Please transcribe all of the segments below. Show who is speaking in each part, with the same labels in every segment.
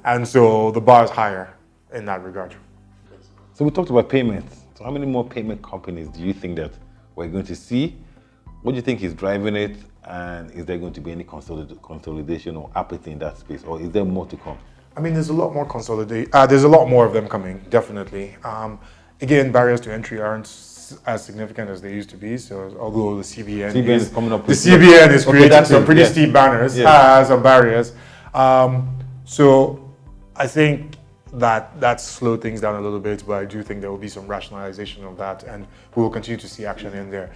Speaker 1: And so the bar is higher in that regard.
Speaker 2: So we talked about payments. So how many more payment companies do you think that we're going to see? What do you think is driving it? And is there going to be any consolidation or apathy in that space? Or is there more to come?
Speaker 1: I mean, there's a lot more there's a lot more of them coming, definitely. Again, barriers to entry aren't as significant as they used to be. So although the CBN is
Speaker 2: coming up
Speaker 1: the
Speaker 2: with
Speaker 1: CBN is creating some pretty
Speaker 2: yes.
Speaker 1: steep banners, some barriers. So I think that slowed things down a little bit, but I do think there will be some rationalization of that, and we will continue to see action in there.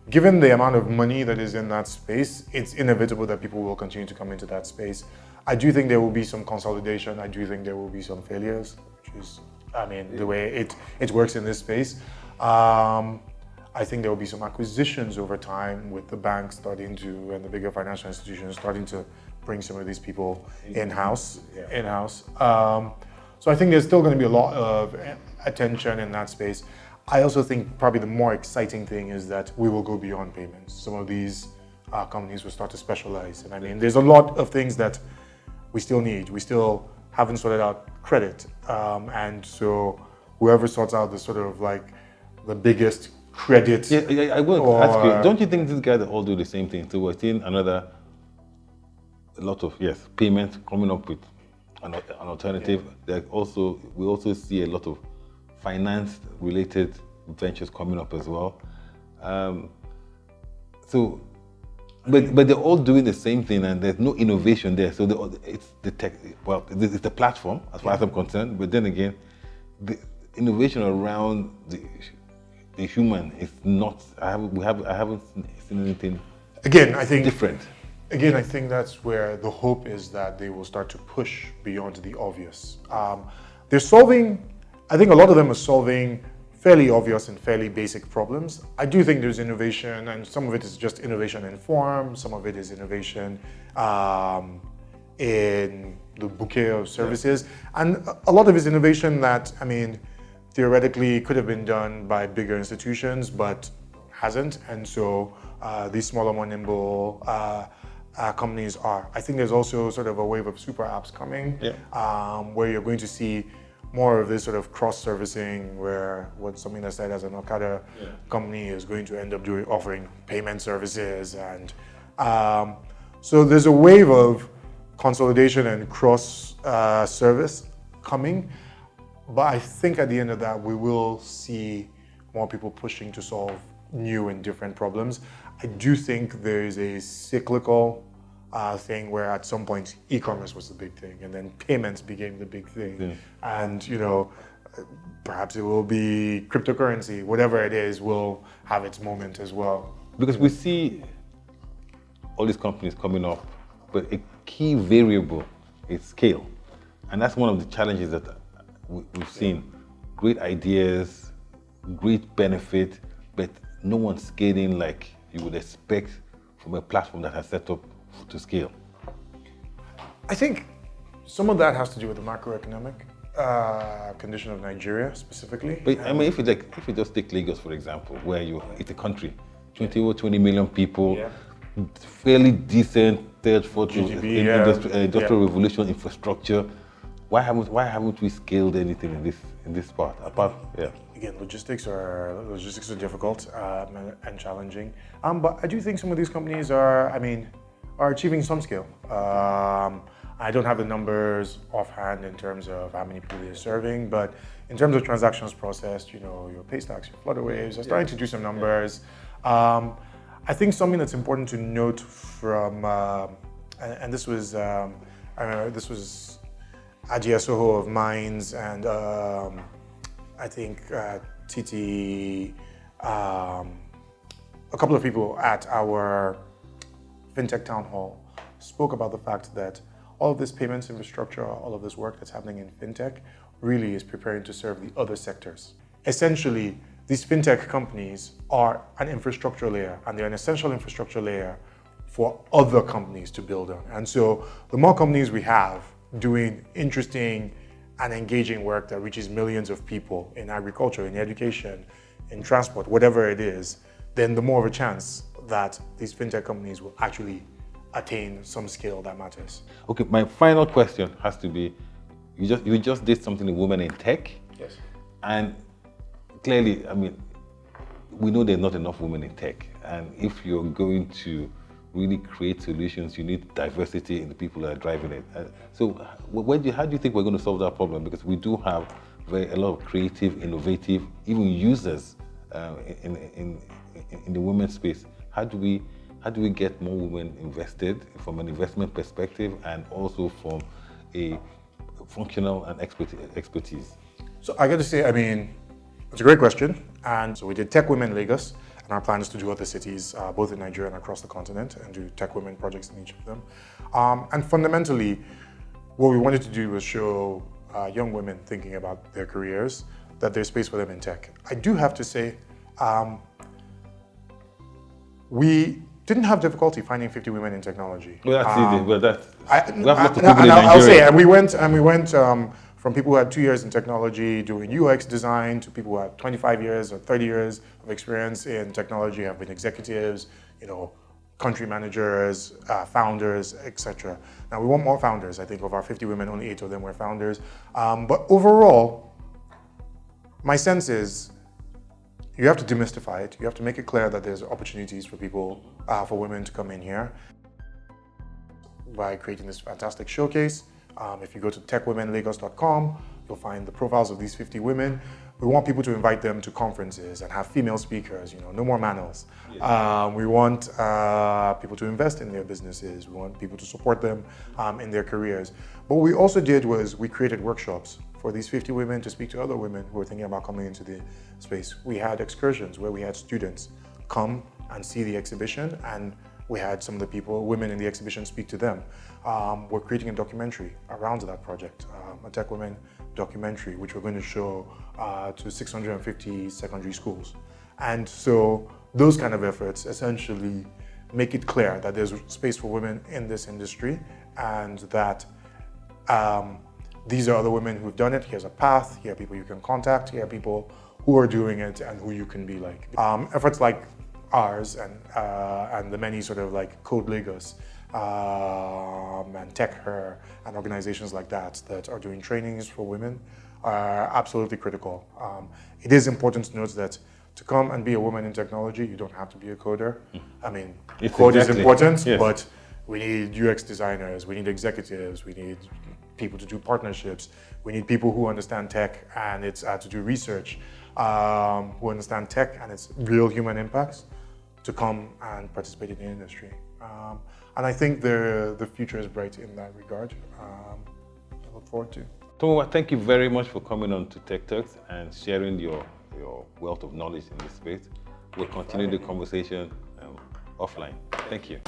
Speaker 1: Given the amount of money that is in that space, it's inevitable that people will continue to come into that space. I do think there will be some consolidation. I do think there will be some failures, which is, I mean, the way it works in this space. I think there will be some acquisitions over time with the banks starting to, and the bigger financial institutions starting to bring some of these people in-house. So I think there's still going to be a lot of attention in that space. I also think probably the more exciting thing is that we will go beyond payments. Some of these companies will start to specialize. And I mean, there's a lot of things that we still need. We still haven't sorted out credit. And so whoever sorts out the sort of like the biggest credit.
Speaker 2: Yeah, I will ask you, don't you think these guys all do the same thing? So we're seeing a lot of, payments coming up with an alternative. Yeah. We also see a lot of finance-related ventures coming up as well. But they're all doing the same thing, and there's no innovation there. So it's the tech. Well, it's the platform, as far as I'm concerned. But then again, the innovation around the human is not. I haven't seen anything.
Speaker 1: Again, I think
Speaker 2: different.
Speaker 1: Again, I think that's where the hope is that they will start to push beyond the obvious. They're solving. I think a lot of them are solving fairly obvious and fairly basic problems. I do think there's innovation, and some of it is just innovation in form, some of it is innovation in the bouquet of services, and a lot of it is innovation that, I mean, theoretically could have been done by bigger institutions, but hasn't, and so these smaller, more nimble companies are. I think there's also sort of a wave of super apps coming, where you're going to see more of this sort of cross-servicing, where something that's said as an Okada company is going to end up offering payment services, and so there's a wave of consolidation and cross-service coming. But I think at the end of that, we will see more people pushing to solve new and different problems. I do think there is a cyclical thing where at some point e-commerce was the big thing, and then payments became the big thing, and perhaps it will be cryptocurrency. Whatever it is will have its moment as well.
Speaker 2: Because we see all these companies coming up, but a key variable is scale, and that's one of the challenges that we've seen. Great ideas, great benefit, but no one's scaling like you would expect from a platform that has set up to scale.
Speaker 1: I think some of that has to do with the macroeconomic condition of Nigeria specifically.
Speaker 2: But I mean, if you just take Lagos for example, where it's a country, 20 million people, fairly decent third, fourth industrial revolution infrastructure. Why haven't we scaled anything in this part?
Speaker 1: Again, logistics are difficult and challenging. But I do think some of these companies are achieving some scale. I don't have the numbers offhand in terms of how many people they're serving, but in terms of transactions processed, your pay stacks, your Flutterwaves, are starting to do some numbers. I think something that's important to note from, and this was Ajia Soho of Minds, and I think Titi, a couple of people at our FinTech Town Hall spoke about the fact that all of this payments infrastructure, all of this work that's happening in FinTech really is preparing to serve the other sectors. Essentially, these FinTech companies are an infrastructure layer, and they're an essential infrastructure layer for other companies to build on. And so the more companies we have doing interesting and engaging work that reaches millions of people in agriculture, in education, in transport, whatever it is, then the more of a chance that these FinTech companies will actually attain some scale that matters.
Speaker 2: Okay, my final question has to be, you just did something with women in tech.
Speaker 1: Yes.
Speaker 2: And clearly, I mean, we know there's not enough women in tech. And if you're going to really create solutions, you need diversity in the people that are driving it. So how do you think we're going to solve that problem? Because we do have a lot of creative, innovative, even users in the women's space. How do we get more women invested from an investment perspective and also from a functional and expertise?
Speaker 1: So I got to say, I mean, it's a great question. And so we did Tech Women Lagos, and our plan is to do other cities, both in Nigeria and across the continent, and do Tech Women projects in each of them. And fundamentally, what we wanted to do was show young women thinking about their careers that there's space for them in tech. I do have to say, we didn't have difficulty finding 50 women in technology.
Speaker 2: Well, that's easy. Well,
Speaker 1: I'll say, and we went from people who had 2 years in technology doing UX design to people who had 25 years or 30 years of experience in technology, have been executives, country managers, founders, etc. Now we want more founders. I think of our 50 women, only 8 of them were founders. But overall, my sense is you have to demystify it. You have to make it clear that there's opportunities for people, for women to come in here by creating this fantastic showcase. If you go to techwomenlagos.com, you'll find the profiles of these 50 women. We want people to invite them to conferences and have female speakers, no more manuals. Yeah. We want people to invest in their businesses. We want people to support them in their careers. But what we also did was we created workshops for these 50 women to speak to other women who are thinking about coming into the space. We had excursions where we had students come and see the exhibition, and we had some of the women in the exhibition speak to them. We're creating a documentary around that project, a Tech Women documentary, which we're going to show to 650 secondary schools. And so those kind of efforts essentially make it clear that there's space for women in this industry, and that these are other women who've done it. Here's a path. Here are people you can contact. Here are people who are doing it and who you can be like. Efforts like ours and the many sort of like Code Lagos and Tech Her and organizations like that are doing trainings for women are absolutely critical. It is important to note that to come and be a woman in technology, you don't have to be a coder. I mean, code is important, yes. But we need UX designers, we need executives, we need people to do partnerships, we need people who understand tech and it's to do research, who understand tech and its real human impacts, to come and participate in the industry. And I think the future is bright in that regard. I look forward to.
Speaker 2: Tomiwa, thank you very much for coming on to Tech Turks and sharing your wealth of knowledge in this space. We'll continue the conversation offline. Thank you.